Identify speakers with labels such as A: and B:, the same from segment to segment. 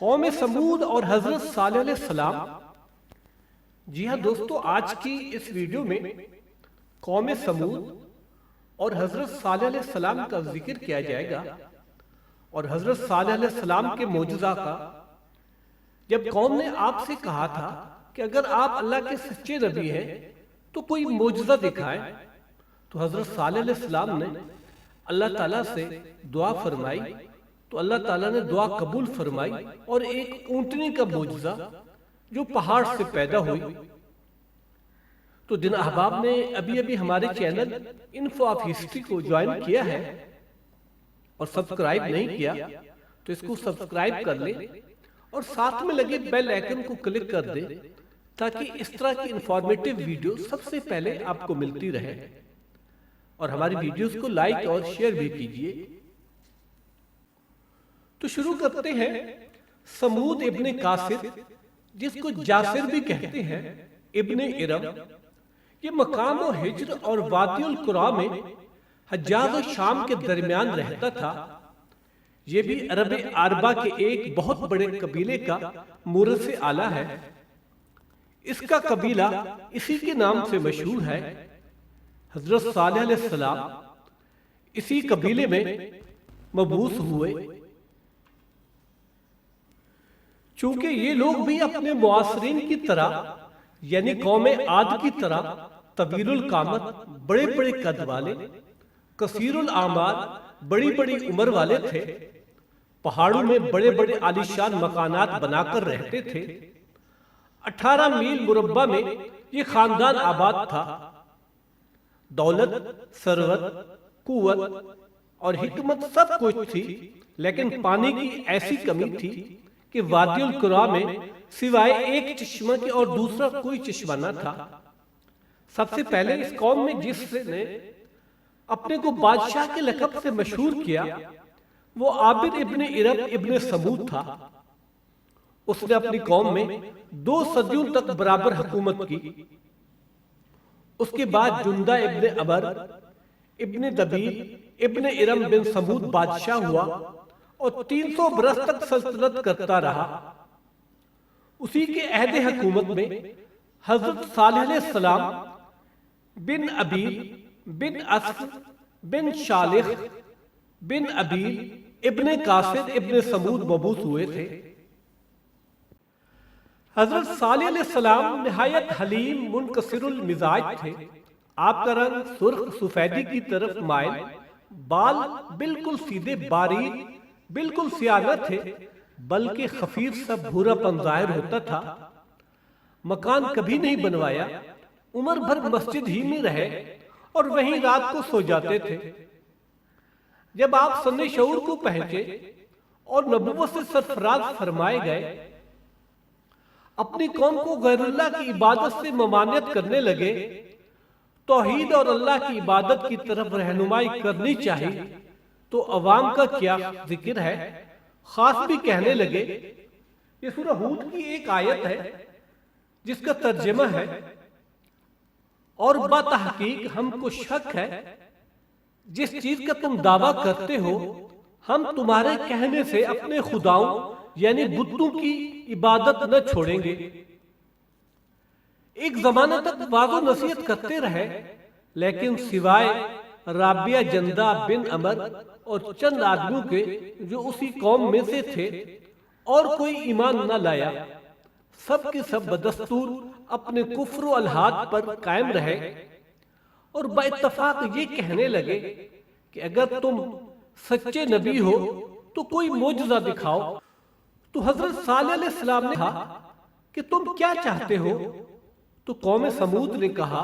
A: قوم سمود اور حضرت صالح علیہ السلام۔ جی ہاں دوستو، آج کی اس ویڈیو میں قوم سمود اور حضرت صالح علیہ السلام کا ذکر کیا جائے گا، اور حضرت صالح علیہ السلام کے معجزہ کا۔ جب قوم نے آپ سے کہا تھا کہ اگر آپ اللہ کے سچے نبی ہیں تو کوئی معجزہ دکھائیں، تو حضرت صالح علیہ السلام نے اللہ تعالیٰ سے دعا فرمائی، تو اللہ تعالیٰ نے دعا قبول فرمائی اور ایک اونٹنی کا معجزہ جو پہاڑ سے پیدا ہوئی۔ تو جن احباب نے ابھی ہمارے چینل انفو آف ہسٹری کو جوائن کیا ہے اور سبسکرائب نہیں کیا تو اس کو سبسکرائب کر لیں اور ساتھ میں لگے بیل آئیکن کو کلک کر دیں تاکہ اس طرح کی انفارمیٹیو ویڈیو سب سے پہلے آپ کو ملتی رہے، اور ہماری ویڈیوز کو لائک اور شیئر بھی کیجیے۔ تو شروع کرتے ہیں سمود ابن قاصر، جس کو جاسر بھی کہتے ہیں، ابن ارم۔ یہ مقام و ہجر اور وادی القرا میں حجاز و شام کے درمیان رہتا تھا۔ یہ بھی عرب عربہ کے ایک بہت بڑے قبیلے کا مورث اعلیٰ ہے۔ اس کا قبیلہ اسی کے نام سے مشہور ہے۔ حضرت صالح علیہ السلام اسی قبیلے میں مبعوث ہوئے۔ چونکہ یہ لوگ بھی اپنے معاصرین کی طرح، یعنی قوم عاد کی طرح طویل القامت، بڑے بڑے قد والے، کثیر الاعمار، بڑی بڑی عمر والے تھے۔ پہاڑوں میں بڑے بڑے عالیشان مکانات بنا کر رہتے تھے۔ 18 میل مربع میں یہ خاندان آباد تھا۔ دولت، ثروت، قوت اور حکمت سب کچھ تھی، لیکن پانی کی ایسی کمی تھی کہ وادی القرا میں سوائے ایک چشمہ کے اور دوسرا کوئی چشمہ نہ تھا۔ سب سے پہلے اس قوم میں جس نے اپنے کو بادشاہ کے لقب سے مشہور کیا وہ عابد ابن ارم ابن سمود تھا۔ اس نے اپنی قوم میں 2 صدیوں تک برابر حکومت کی۔ اس کے بعد جندہ ابن عمر ابن دبیل ابن ارم بن سمود بادشاہ ہوا اور 300 برس تک سلطنت کرتا رہا۔ اسی کے عہد حکومت میں حضرت صالح علیہ السلام بن ابیل بن اسف بن شالخ بن ابیل ابن قاصر ابن سمود مبعوث ہوئے تھے۔ حضرت صالح علیہ السلام نہایت حلیم منکسر المزاج تھے۔ آپ کا رنگ سرخ سفیدی کی طرف مائل، بال بالکل سیدھے باریک، بالکل سیاہ نہ تھے بلکہ خفیف سا بھورا پن ظاہر ہوتا تھا۔ مکان کبھی نہیں بنوایا، عمر بھر مسجد ہی میں رہے اور وہیں رات کو سو جاتے تھے۔ جب آپ سن شعور کو پہنچے اور نبوت سے سرفراز فرمائے گئے، اپنی قوم کو غیر اللہ کی عبادت سے ممانعت کرنے لگے، توحید اور اللہ کی عبادت کی طرف رہنمائی کرنی چاہیے، تو عوام کا کیا ذکر ہے، خاص بھی کہنے لگے۔ یہ سورہ ہود کی ایک آیت ہے جس کا ترجمہ ہے، اور بتحقیق ہم کو شک ہے جس چیز کا تم دعویٰ کرتے ہو، ہم تمہارے کہنے سے اپنے خداؤں یعنی بتوں کی عبادت نہ چھوڑیں گے۔ ایک زمانہ تک واضح و نصیحت کرتے رہے، لیکن سوائے رابعہ جندہ بن عمر اور چند آدمیوں کے جو اسی قوم میں سے تھے، اور کوئی ایمان نہ لایا۔ سب کے سب بدستور اپنے کفر و الحاد پر قائم رہے اور با اتفاق یہ کہنے لگے کہ اگر تم سچے نبی ہو تو کوئی معجزہ دکھاؤ۔ تو حضرت صالح علیہ السلام نے کہا کہ تم کیا چاہتے ہو؟ تو قوم سمود نے کہا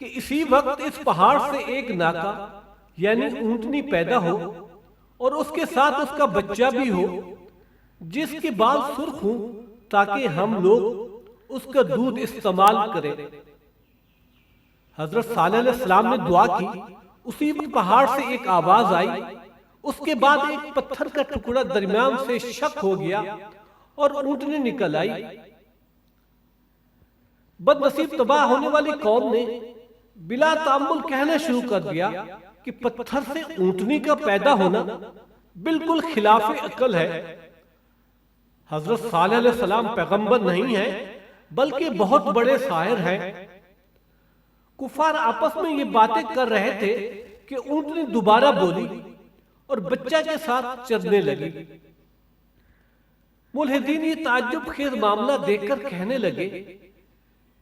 A: کہ اسی وقت اس پہاڑ سے ایک ناکا یعنی اونٹنی پیدا ہو اور اس کے ساتھ اس کا بچہ بھی ہو جس کے بال سرخ ہوں، تاکہ ہم لوگ اس کا دودھ استعمال کریں۔ حضرت صالح علیہ السلام نے دعا کی، اسی وقت پہاڑ سے ایک آواز آئی، اس کے بعد ایک پتھر کا ٹکڑا درمیان سے شق ہو گیا اور اونٹنی نکل آئی۔ بد نصیب تباہ ہونے والی قوم نے بلا تامل کہنا شروع کر دیا کہ پتھر سے اونٹنی کا پیدا ہونا بالکل خلاف عقل ہے۔ حضرت صالح علیہ السلام پیغمبر نہیں ہیں بلکہ بہت بڑے ساحر ہیں۔ کفار آپس میں یہ باتیں کر رہے تھے کہ اونٹنی دوبارہ بولی اور بچہ کے ساتھ چرنے لگی۔ ملحدین یہ تعجب خیز معاملہ دیکھ کر کہنے لگے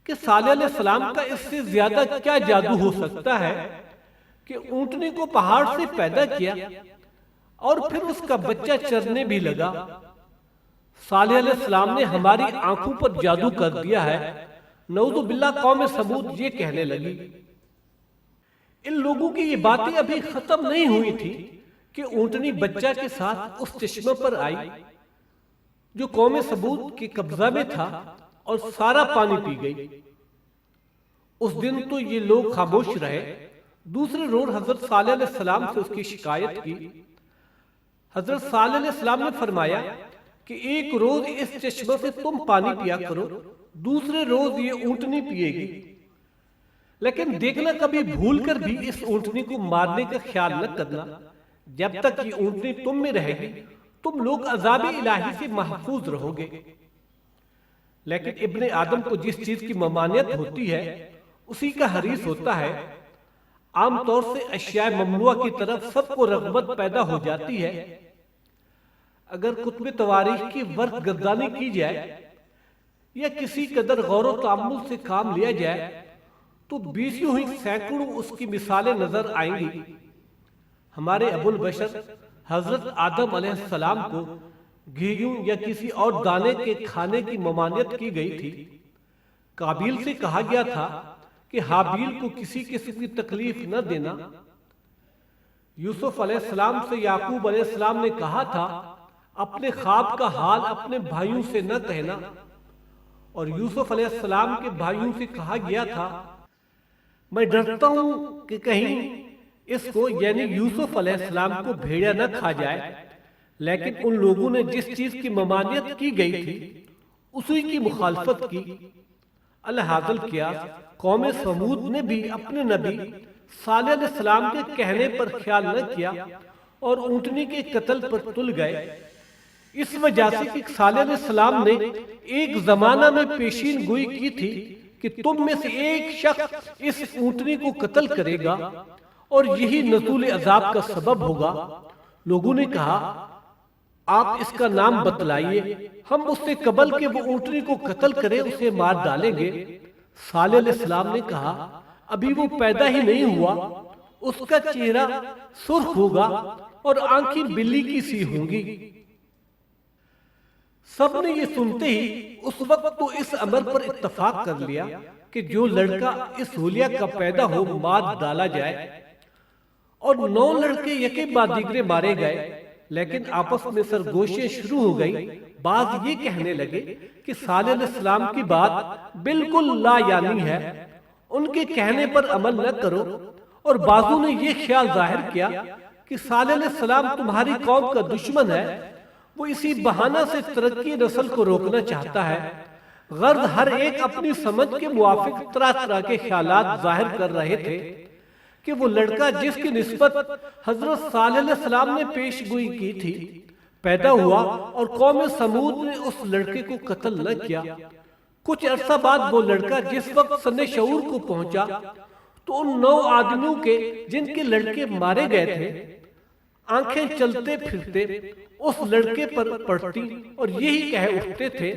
A: کہ صالح علیہ السلام کا اس سے زیادہ کیا جادو ہو سکتا ہے کہ اونٹنی کو پہاڑ سے پیدا کیا اور پھر اس کا بچہ چرنے بھی لگا۔ صالح علیہ السلام نے ہماری آنکھوں پر جادو کر دیا ہے، نعوذ باللہ قوم سمود یہ کہنے لگی۔ ان لوگوں کی یہ باتیں ابھی ختم نہیں ہوئی تھی کہ اونٹنی بچہ کے ساتھ اس چشمے پر آئی جو قوم سمود کے قبضہ میں تھا اور سارا پانی پی گئی۔ اس دن تو یہ لوگ خاموش رہے۔ دوسرے روز حضرت صالح علیہ السلام سے اس کی شکایت کی۔ حضرت صالح علیہ السلام نے فرمایا کہ ایک روز اس چشمے سے تم پانی پیا کرو، دوسرے روز یہ اونٹنی پیے گی، لیکن دیکھنا کبھی بھول کر بھی اس اونٹنی کو مارنے کا خیال نہ کرنا۔ جب تک یہ اونٹنی تم میں رہے گی تم لوگ عذاب الہی سے محفوظ رہو گے۔ لیکن ابن آدم کو جس چیز کی ممانعت ہوتی ہے اسی کا حریص ہوتا ہے۔ عام طور سے اشیاء ممنوعہ کی طرف سب کو رغبت پیدا ہو جاتی ہے۔ اگر کتب تواریخ کی ورق گردانی کی جائے یا کسی قدر غور و تأمل سے کام لیا جائے تو بیسیوں ہی سینکڑوں اس کی مثالیں نظر آئیں گی۔ ہمارے ابو البشر حضرت آدم علیہ السلام کو گھیوں یا کسی اور دانے کے کھانے کی ممانعت کی گئی تھی۔ قابیل سے کہا گیا تھا کہ حابیل کو کسی قسم کی تکلیف نہ دینا۔ یوسف علیہ السلام سے یعقوب علیہ السلام نے کہا تھا اپنے خواب کا حال اپنے بھائیوں سے نہ کہنا، اور یوسف علیہ السلام کے بھائیوں سے کہا گیا تھا میں ڈرتا ہوں کہ کہیں اس کو یعنی یوسف علیہ السلام کو بھیڑیا نہ کھا جائے۔ لیکن ان لوگوں نے جس چیز کی ممانعت کی گئی تھی اسی کی مخالفت کی۔ الحاصل کیا قوم سمود نے بھی اپنے نبی صالح علیہ السلام کے کہنے پر خیال نہ کیا اور اونٹنی کے قتل پر تل گئے۔ اس وجہ سے کہ صالح علیہ السلام نے ایک زمانہ میں پیشین گوئی کی تھی کہ تم میں سے ایک شخص اس اونٹنی کو قتل کرے گا اور یہی نزول عذاب کا سبب ہوگا۔ لوگوں نے کہا آپ اس کا نام بتلائیے، ہم اس سے قبل کہ وہ اونٹنی کو قتل کرے اسے مار ڈالیں گے۔ صالح علیہ السلام نے کہا ابھی وہ پیدا ہی نہیں ہوا، اس کا چہرہ سرخ ہوگا اور آنکھیں بلی کی سی ہوں گی۔ سب نے یہ سنتے ہی اس وقت تو اس امر پر اتفاق کر لیا کہ جو لڑکا اس حلیہ کا پیدا ہو مار ڈالا جائے، اور 9 لڑکے یکے بعد دیگرے مارے گئے۔ لیکن آپس میں سرگوشیاں شروع ہو گئی۔ بعض یہ کہنے لگے کہ صالح علیہ السلام کی بات بالکل لا یعنی ہے، ان کے کہنے پر عمل نہ کرو، اور بعضوں نے یہ خیال ظاہر کیا کہ صالح علیہ السلام تمہاری قوم کا دشمن ہے، وہ اسی بہانہ سے ترقی نسل کو روکنا چاہتا ہے۔ غرض ہر ایک اپنی سمجھ کے موافق طرح طرح کے خیالات ظاہر کر رہے تھے کہ وہ لڑکا جس کی نسبت حضرت صالح علیہ السلام نے پیش گوئی کی تھی پیدا ہوا، اور قوم سمود نے اس لڑکے کو قتل نہ کیا۔ کچھ عرصہ بعد وہ لڑکا جس وقت سن شعور کو پہنچا تو ان 9 آدمیوں کے جن کے لڑکے مارے گئے تھے آنکھیں چلتے پھرتے اس لڑکے پر پڑتی اور یہی کہہ اٹھتے تھے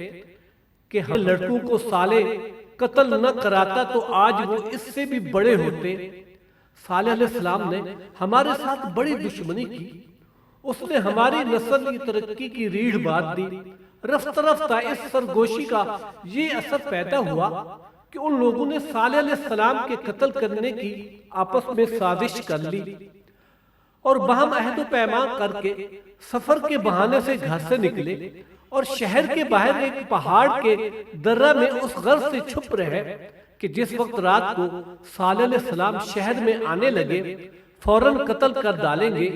A: کہ ہم لڑکوں کو صالح قتل نہ کراتا تو آج وہ اس سے بھی بڑے ہوتے۔ صالح علیہ السلام نے ہمارے ساتھ بڑی دشمنی کی، اس نے ہماری نسل کی ترقی کی ریڑھ باندھ دی۔ رفتہ رفتہ اس سرگوشی کا یہ اثر پیدا ہوا کہ ان لوگوں نے صالح علیہ السلام کے قتل کرنے کی آپس میں سازش کر لی، اور باہم عہد و پیمان کر کے سفر کے بہانے سے گھر سے نکلے اور شہر کے باہر ایک پہاڑ کے درہ میں اس غرض سے چھپ رہے کہ جس وقت رات کو صالح علیہ السلام شہر میں آنے لگے فوراً قتل کر ڈالیں گے۔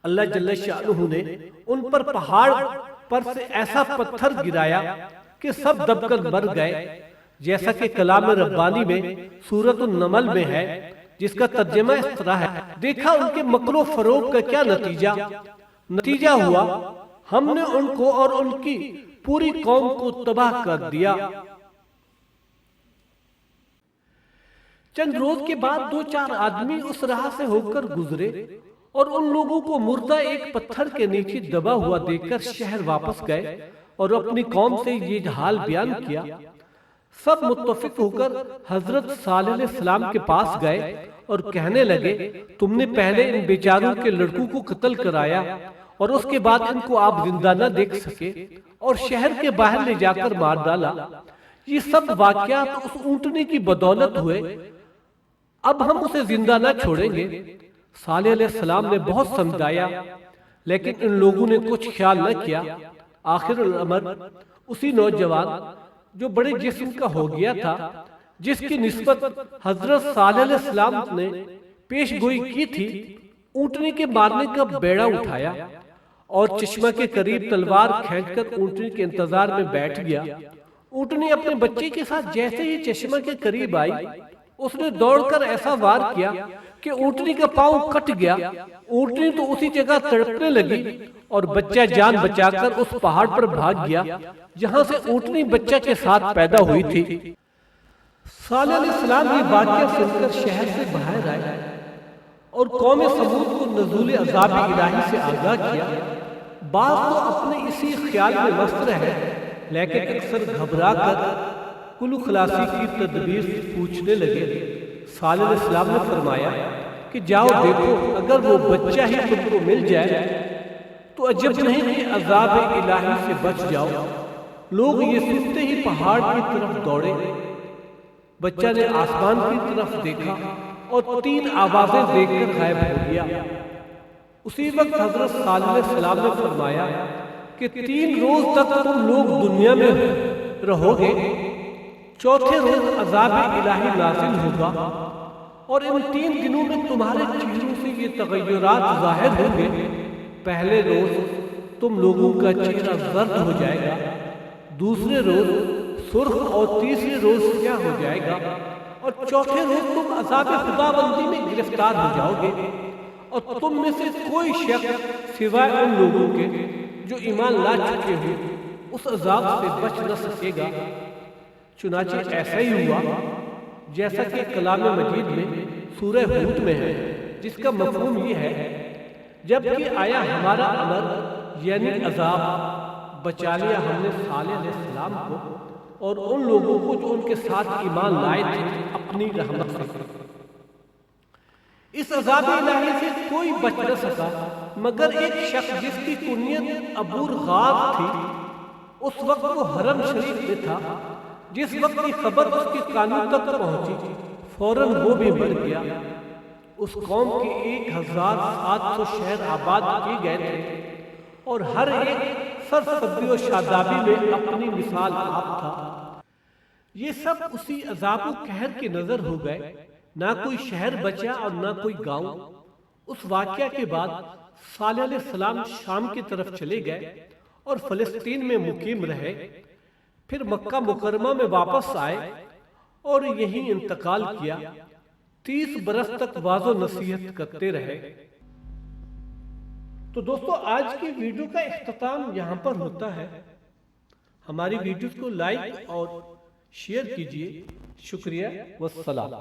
A: اللہ جل شانہ نے ان پر پہاڑ پر سے ایسا پتھر گرایا کہ سب دب کر مر گئے، جیسا کہ کلام ربانی میں سورۃ النمل میں ہے، جس کا ترجمہ اس طرح ہے دیکھا ان کے مکر و فریب کا کیا نتیجہ ہوا، ہم نے ان کو اور ان کی پوری قوم کو تباہ کر دیا۔ چند روز کے بعد 2-4 آدمی اس راہ سے ہو کر گزرے اور ان لوگوں کو مردہ ایک پتھر کے نیچے دبا ہوا دیکھ کر شہر واپس گئے اور اپنی قوم سے یہ حال بیان کیا۔ سب متفق ہو کر حضرت صالح علیہ السلام کے پاس گئے اور کہنے لگے، تم نے پہلے ان بیچاروں کے لڑکوں کو قتل کرایا اور اس کے بعد ان کو آپ زندہ نہ دیکھ سکے اور شہر کے باہر لے جا کر مار ڈالا۔ یہ سب واقعات اس اونٹنی کی بدولت ہوئے، اب ہم اسے زندہ نہ چھوڑیں گے۔ صالح علیہ السلام نے بہت سمجھایا لیکن ان لوگوں نے کچھ خیال نہ کیا۔ آخر الامر اسی نوجوان جو بڑے جسم کا ہو گیا تھا، جس کی نسبت حضرت صالح علیہ السلام نے پیش گوئی کی تھی، اونٹنی کے مارنے کا بیڑا اٹھایا اور چشمہ کے قریب تلوار کھینچ کر اونٹنی کے انتظار میں بیٹھ گیا۔ اونٹنی اپنے بچے کے ساتھ جیسے ہی چشمہ کے قریب آئی، اس نے دوڑ کر ایسا وار کیا کہ اونٹنی کا پاؤں کٹ گیا۔ اونٹنی تو اسی جگہ تڑپنے لگی اور بچہ جان بچا کر اس پہاڑ پر بھاگ گیا جہاں سے اونٹنی بچہ کے ساتھ پیدا ہوئی تھی۔ صالح علیہ السلام یہ واقعہ سن کر شہر سے باہر آئے اور قوم سمود کو نزول عذاب الہی سے آگاہ کیا۔ بعض تو اپنے اسی خیال میں مست رہے لیکن اکثر گھبرا کر کلو خلاصی کی تدبیر پوچھنے لگے۔ صالح علیہ السلام نے فرمایا کہ جاؤ دیکھو، اگر وہ بچہ ہی تم کو مل جائے تو عجب نہیں کہ عذاب الہی سے بچ جاؤ۔ لوگ یہ سنتے ہی پہاڑ کی طرف دوڑے۔ بچہ نے آسمان کی طرف دیکھا اور 3 آوازیں دیکھ کر غائب ہو گیا۔ اسی وقت حضرت صالح علیہ السلام نے فرمایا کہ 3 روز تک تم لوگ دنیا میں رہو گے، چوتھے روز عذاب الہی نازل ہوگا اور ان 3 دنوں میں تمہارے چہروں سے یہ تغیرات ظاہر ہوں گے۔ پہلے روز تم لوگوں کا چہرہ زرد ہو جائے گا، دوسرے روز سرخ اور تیسرے روز سیاہ ہو جائے گا اور چوتھے روز تم عذاب خداوندی میں گرفتار ہو جاؤ گے اور تم میں سے کوئی شخص سوائے ان لوگوں کے جو ایمان لا چکے ہو اس عذاب سے بچ نہ سکے گا۔ چنانچہ ایسا ہی ہوا جیسا کہ کلام مجید میں سورہ ہود میں ہے، جس کا مفہوم یہ ہے، جبکہ آیا ہمارا امر یعنی عذاب، بچا لیا ہم نے صالح علیہ السلام کو اور ان لوگوں کو جو ان کے ساتھ ایمان لائے تھے اپنی رحمت سے۔ اس عذاب الہی سے کوئی بچ نہ سکا مگر ایک شخص جس کی کنیت ابور غار تھی۔ اس وقت وہ حرم شریف میں تھا۔ جس وقت کی خبر اس کے کانوں تک پہنچی فوراً وہ بھی مر گیا۔ اس قوم کے 1700 شہر آباد کیے گئے تھے اور ہر ایک سرسبزی و شادابی میں اپنی مثال آپ تھا۔ یہ سب اسی عذاب و قہر کی نظر ہو گئے، نہ کوئی شہر بچا اور نہ کوئی گاؤں۔ اس واقعہ کے بعد صالح علیہ السلام شام کی طرف چلے گئے اور فلسطین میں مقیم رہے، پھر مکہ مکرمہ میں واپس آئے اور یہیں انتقال کیا۔ 30 برس تک واعظ و نصیحت کرتے رہے۔ تو دوستو آج کی ویڈیو کا اختتام یہاں پر ہوتا ہے۔ ہماری ویڈیوز کو لائک اور شیئر کیجئے۔ شکریہ والسلام۔